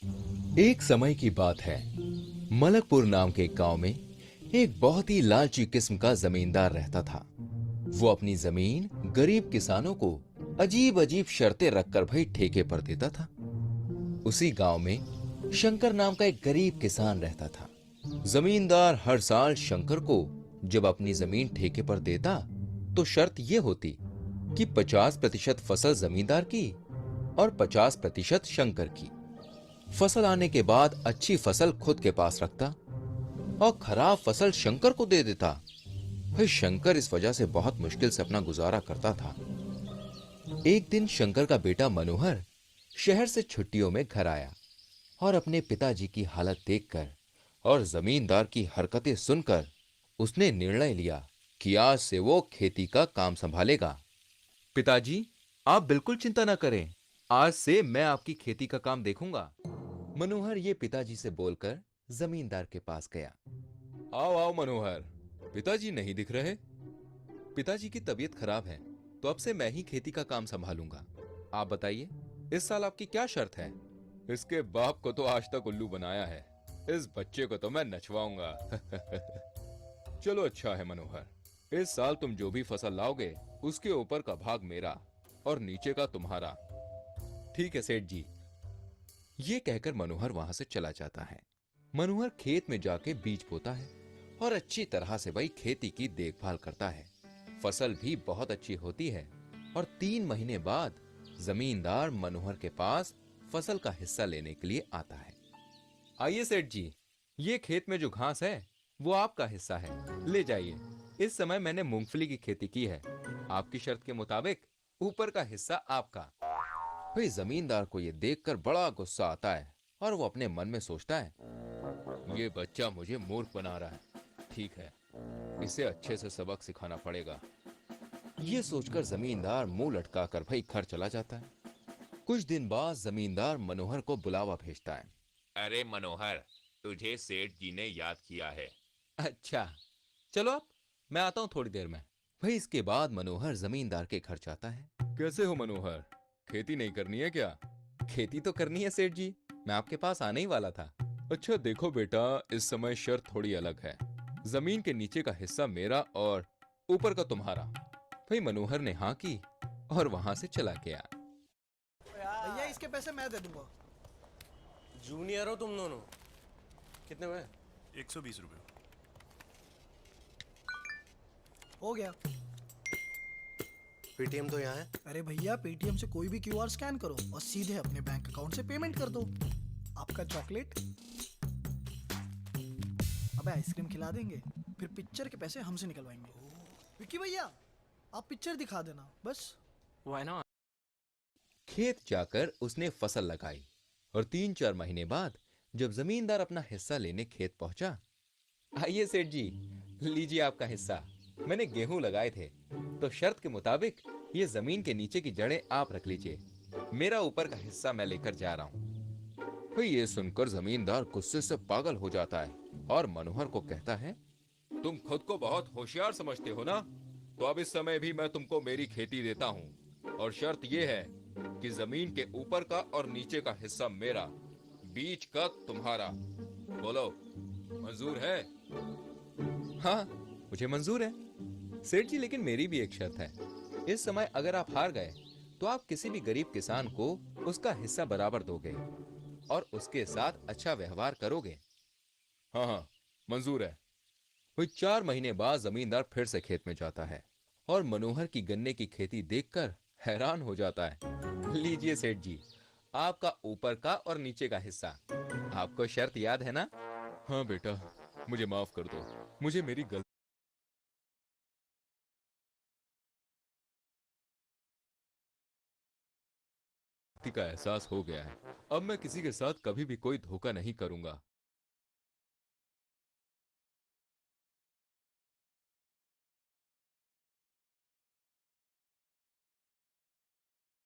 एक समय की बात है। मलकपुर नाम के एक गांव में एक बहुत ही लालची किस्म का जमींदार रहता था। वो अपनी जमीन गरीब किसानों को अजीब अजीब शर्तें रखकर भाई ठेके पर देता था। उसी गांव में शंकर नाम का एक गरीब किसान रहता था। जमींदार हर साल शंकर को जब अपनी जमीन ठेके पर देता तो शर्त यह होती कि 50% फसल जमींदार की और 50% शंकर की। फसल आने के बाद अच्छी फसल खुद के पास रखता और खराब फसल शंकर को दे देता। भाई शंकर इस वजह से बहुत मुश्किल से अपना गुजारा करता था। एक दिन शंकर का बेटा मनोहर शहर से छुट्टियों में घर आया और अपने पिताजी की हालत देखकर और जमींदार की हरकतें सुनकर उसने निर्णय लिया कि आज से वो खेती का काम संभालेगा। पिताजी, आप बिल्कुल चिंता ना करें। आज से मैं आपकी खेती का काम देखूंगा। मनोहर ये पिताजी से बोलकर जमींदार के पास गया। आओ आओ मनोहर, पिताजी नहीं दिख रहे। पिताजी की तबीयत खराब है, तो अब से मैं ही खेती का काम संभालूंगा। आप बताइए, इस साल आपकी क्या शर्त है? इसके बाप को तो आज तक उल्लू बनाया है, इस बच्चे को तो मैं नचवाऊंगा। चलो अच्छा है मनोहर, इस साल तुम जो भी फसल लाओगे उसके ऊपर का भाग मेरा और नीचे का तुम्हारा। ठीक है सेठ जी। ये कहकर मनोहर वहां से चला जाता है। मनोहर खेत में जाके बीज बोता है और अच्छी तरह से भाई खेती की देखभाल करता है। फसल भी बहुत अच्छी होती है और 3 महीने बाद जमींदार मनोहर के पास फसल का हिस्सा लेने के लिए आता है। आइए सेठ जी, ये खेत में जो घास है वो आपका हिस्सा है, ले जाइए। इस समय मैंने मूंगफली की खेती की है। आपकी शर्त के मुताबिक ऊपर का हिस्सा आपका। भाई जमींदार को ये देखकर बड़ा गुस्सा आता है और वो अपने मन में सोचता है, ये बच्चा मुझे मूर्ख बना रहा है। ठीक है, इसे अच्छे से सबक सिखाना पड़ेगा। ये सोचकर जमींदार मुंह लटकाकर भाई घर चला जाता है। कुछ दिन बाद जमींदार मनोहर को बुलावा भेजता है। अरे मनोहर, तुझे सेठ जी ने याद किया है। अच्छा, चलो अब मैं आता हूँ थोड़ी देर में। भाई इसके बाद मनोहर जमींदार के घर जाता है। कैसे हो मनोहर, खेती नहीं करनी है क्या? खेती तो करनी है सेठ जी, मैं आपके पास आने ही वाला था। अच्छा देखो बेटा, इस समय शर्त थोड़ी अलग है। जमीन के नीचे का हिस्सा मेरा और ऊपर का तुम्हारा। भाई मनोहर ने हाँ की और वहां से चला गया। भैया इसके पैसे मैं दे दूंगा। जूनियर हो तुम दोनों? कितने हुए? 120 रुपये। हो गया। पेटीएम तो यहाँ है। अरे भैया पेटीएम से कोई भी क्यूआर स्कैन करो और सीधे अपने बैंक अकाउंट से पेमेंट कर दो। आपका चॉकलेट। अबे आइसक्रीम खिला देंगे, फिर पिक्चर के पैसे हमसे निकलवाएंगे। विक्की भैया आप पिक्चर दिखा देना बस। Why not? खेत जाकर उसने फसल लगाई और 3-4 महीने बाद जब जमींदार अपना हिस्सा लेने खेत पहुंचा, आइए सेठ जी, लीजिए आपका हिस्सा। मैंने गेहूं लगाए थे, तो शर्त के मुताबिक ये जमीन के नीचे की जड़ें आप रख लीजिए। मेरा ऊपर का हिस्सा मैं लेकर जा रहा हूं। भाई ये सुनकर जमींदार गुस्से से पागल हो जाता है और मनोहर को कहता है, तुम खुद को बहुत होशियार समझते हो ना? तो अब इस समय भी मैं तुमको मेरी खेती देता हूँ और शर्त यह है कि जमीन के ऊपर का और नीचे का हिस्सा मेरा, बीच का तुम्हारा। बोलो, मंजूर है? हाँ, मुझे मंजूर है सेठ जी, लेकिन मेरी भी एक शर्त है। इस समय अगर आप हार गए तो आप किसी भी गरीब किसान को उसका हिस्सा बराबर दोगे और उसके साथ अच्छा व्यवहार करोगे। हाँ हाँ, मंजूर है। वही 4 महीने बाद जमींदार फिर से खेत में जाता है और मनोहर की गन्ने की खेती देखकर हैरान हो जाता है। लीजिए सेठ जी, आपका ऊपर का और नीचे का हिस्सा। आपको शर्त याद है ना? हाँ बेटा, मुझे माफ कर दो, मुझे मेरी गलती का एहसास हो गया है। अब मैं किसी के साथ कभी भी कोई धोखा नहीं करूंगा।